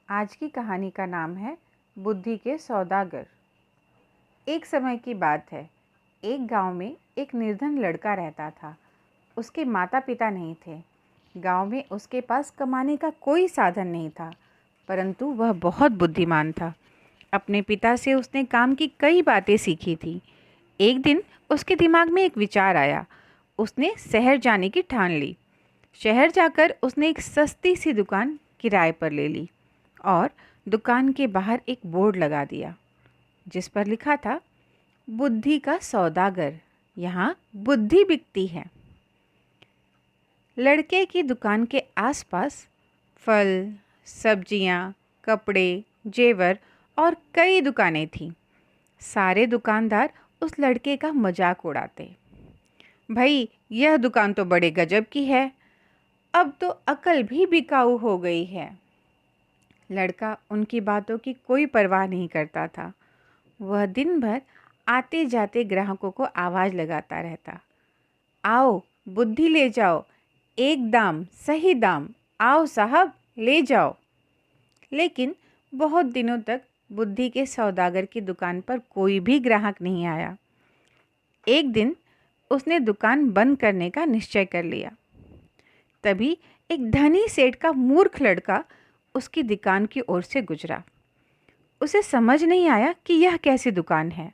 आज की कहानी का नाम है बुद्धि के सौदागर। एक समय की बात है। एक गांव में एक निर्धन लड़का रहता था। उसके माता पिता नहीं थे। गांव में उसके पास कमाने का कोई साधन नहीं था, परंतु वह बहुत बुद्धिमान था। अपने पिता से उसने काम की कई बातें सीखी थी। एक दिन उसके दिमाग में एक विचार आया। उसने शहर जाने की ठान ली। शहर जाकर उसने एक सस्ती सी दुकान किराए पर ले ली और दुकान के बाहर एक बोर्ड लगा दिया जिस पर लिखा था, बुद्धि का सौदागर, यहाँ बुद्धि बिकती है। लड़के की दुकान के आसपास फल, सब्जियाँ, कपड़े, जेवर और कई दुकानें थीं। सारे दुकानदार उस लड़के का मजाक उड़ाते। भाई, यह दुकान तो बड़े गजब की है, अब तो अकल भी बिकाऊ हो गई है। लड़का उनकी बातों की कोई परवाह नहीं करता था। वह दिन भर आते जाते ग्राहकों को आवाज़ लगाता रहता, आओ बुद्धि ले जाओ, एक दाम सही दाम, आओ साहब ले जाओ। लेकिन बहुत दिनों तक बुद्धि के सौदागर की दुकान पर कोई भी ग्राहक नहीं आया। एक दिन उसने दुकान बंद करने का निश्चय कर लिया। तभी एक धनी सेठ का मूर्ख लड़का उसकी दुकान की ओर से गुजरा। उसे समझ नहीं आया कि यह कैसी दुकान है।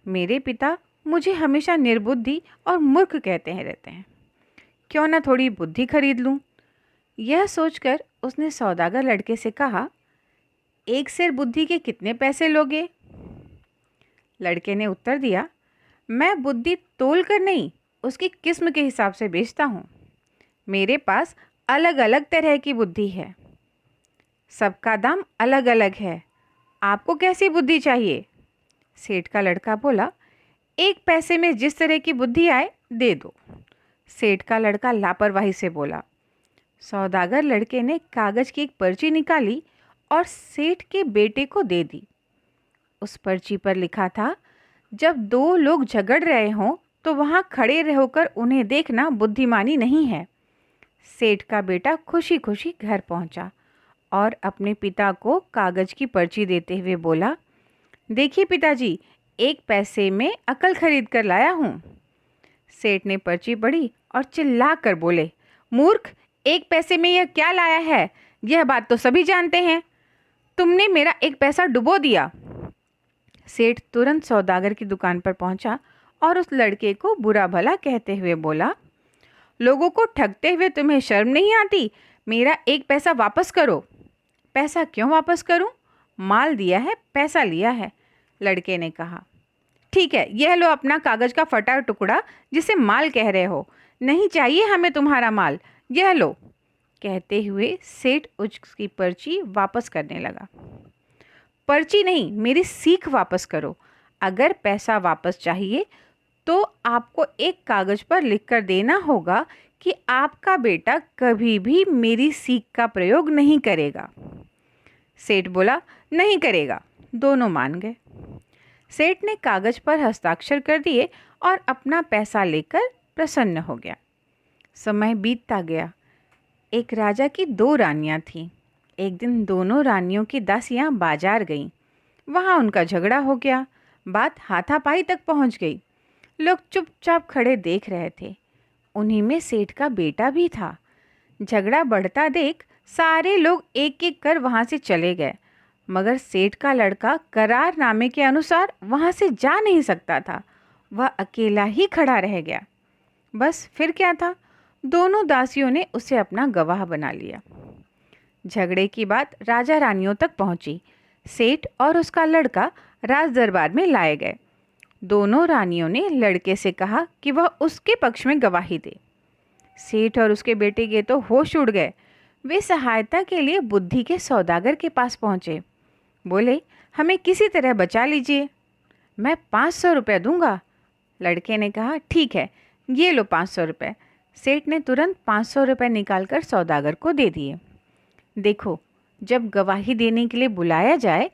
मेरे पिता मुझे हमेशा निर्बुद्धि और मूर्ख कहते हैं रहते हैं, क्यों ना थोड़ी बुद्धि खरीद लूं। यह सोचकर उसने सौदागर लड़के से कहा, एक सेर बुद्धि के कितने पैसे लोगे? लड़के ने उत्तर दिया, मैं बुद्धि तोल कर नहीं, उसकी किस्म के हिसाब से बेचता हूँ। मेरे पास अलग अलग तरह की बुद्धि है, सबका दाम अलग अलग है। आपको कैसी बुद्धि चाहिए? सेठ का लड़का बोला, एक पैसे में जिस तरह की बुद्धि आए दे दो। सेठ का लड़का लापरवाही से बोला। सौदागर लड़के ने कागज की एक पर्ची निकाली और सेठ के बेटे को दे दी। उस पर्ची पर लिखा था, जब दो लोग झगड़ रहे हों तो वहां खड़े रहकर उन्हें देखना बुद्धिमानी नहीं है। सेठ का बेटा खुशी खुशी घर पहुंचा और अपने पिता को कागज की पर्ची देते हुए बोला, देखिए पिताजी, एक पैसे में अकल खरीद कर लाया हूँ। सेठ ने पर्ची पढ़ी और चिल्ला कर बोले, मूर्ख, एक पैसे में यह क्या लाया है? यह बात तो सभी जानते हैं, तुमने मेरा एक पैसा डुबो दिया। सेठ तुरंत सौदागर की दुकान पर पहुंचा और उस लड़के को बुरा भला कहते हुए बोला, लोगों को ठगते हुए तुम्हें शर्म नहीं आती? मेरा एक पैसा वापस करो। पैसा क्यों वापस करूं? माल दिया है, पैसा लिया है, लड़के ने कहा। ठीक है, यह लो अपना कागज का फटा टुकड़ा जिसे माल कह रहे हो। नहीं चाहिए हमें तुम्हारा माल, यह लो। कहते हुए सेठ उसकी पर्ची वापस करने लगा। पर्ची नहीं, मेरी सीख वापस करो। अगर पैसा वापस चाहिए तो आपको एक कागज पर लिखकर देना होगा कि आपका बेटा कभी भी मेरी सीख का प्रयोग नहीं करेगा। सेठ बोला, नहीं करेगा। दोनों मान गए। सेठ ने कागज पर हस्ताक्षर कर दिए और अपना पैसा लेकर प्रसन्न हो गया। समय बीतता गया। एक राजा की दो रानियां थीं। एक दिन दोनों रानियों की दासियां बाजार गईं। वहां उनका झगड़ा हो गया। बात हाथापाई तक पहुंच गई। लोग चुपचाप खड़े देख रहे थे। उन्हीं में सेठ का बेटा भी था। झगड़ा बढ़ता देख सारे लोग एक एक कर वहां से चले गए, मगर सेठ का लड़का करारनामे के अनुसार वहां से जा नहीं सकता था। वह अकेला ही खड़ा रह गया। बस फिर क्या था, दोनों दासियों ने उसे अपना गवाह बना लिया। झगड़े की बात राजा रानियों तक पहुंची। सेठ और उसका लड़का राज दरबार में लाए गए। दोनों रानियों ने लड़के से कहा कि वह उसके पक्ष में गवाही दे। सेठ और उसके बेटे के तो होश उड़ गए। वे सहायता के लिए बुद्धि के सौदागर के पास पहुंचे। बोले, हमें किसी तरह बचा लीजिए। मैं 500 रुपये दूंगा। लड़के ने कहा, ठीक है, ये लो 500 रुपये। सेठ ने तुरंत 500 रुपये निकालकर सौदागर को दे दिए। देखो, जब गवाही देने के लिए बुलाया जाए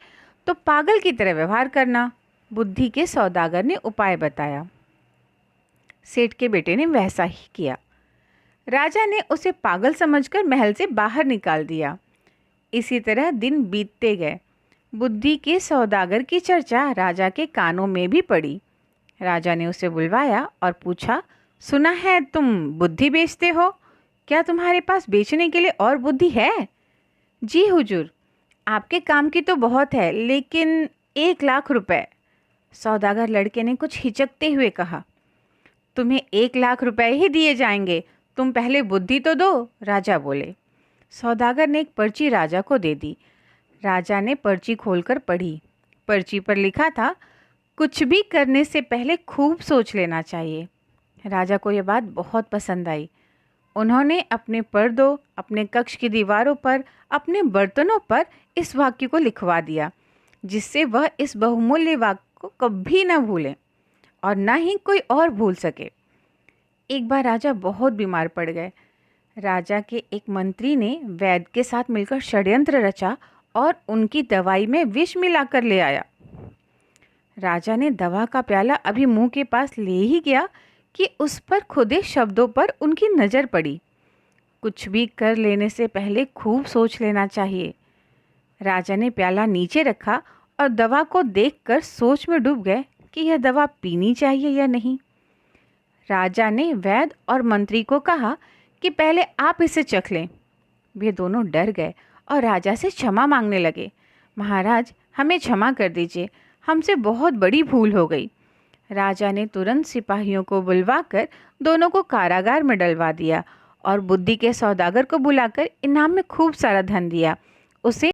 तो पागल की तरह व्यवहार करना, बुद्धि के सौदागर ने उपाय बताया। सेठ के बेटे ने वैसा ही किया। राजा ने उसे पागल समझकर महल से बाहर निकाल दिया। इसी तरह दिन बीतते गए। बुद्धि के सौदागर की चर्चा राजा के कानों में भी पड़ी। राजा ने उसे बुलवाया और पूछा, सुना है तुम बुद्धि बेचते हो, क्या तुम्हारे पास बेचने के लिए और बुद्धि है? जी हुजूर, आपके काम की तो बहुत है, लेकिन 1 लाख रुपए। सौदागर लड़के ने कुछ हिचकते हुए कहा। तुम्हें 1 लाख रुपए ही दिए जाएंगे, तुम पहले बुद्धि तो दो, राजा बोले। सौदागर ने एक पर्ची राजा को दे दी। राजा ने पर्ची खोलकर पढ़ी। पर्ची पर लिखा था, कुछ भी करने से पहले खूब सोच लेना चाहिए। राजा को यह बात बहुत पसंद आई। उन्होंने अपने पर्दों, अपने कक्ष की दीवारों पर, अपने बर्तनों पर इस वाक्य को लिखवा दिया, जिससे वह इस बहुमूल्य वाक्य को कभी न भूलें और न ही कोई और भूल सके। एक बार राजा बहुत बीमार पड़ गए। राजा के एक मंत्री ने वैद्य के साथ मिलकर षड्यंत्र रचा और उनकी दवाई में विष मिलाकर ले आया। राजा ने दवा का प्याला अभी मुंह के पास ले ही गया कि उस पर खुदे शब्दों पर उनकी नज़र पड़ी। कुछ भी कर लेने से पहले खूब सोच लेना चाहिए। राजा ने प्याला नीचे रखा और दवा को देखकर सोच में डूब गए कि यह दवा पीनी चाहिए या नहीं। राजा ने वैद्य और मंत्री को कहा कि पहले आप इसे चख लें। वे दोनों डर गए और राजा से क्षमा मांगने लगे। महाराज, हमें क्षमा कर दीजिए, हमसे बहुत बड़ी भूल हो गई। राजा ने तुरंत सिपाहियों को बुलवाकर दोनों को कारागार में डलवा दिया और बुद्धि के सौदागर को बुलाकर इनाम में खूब सारा धन दिया। उसे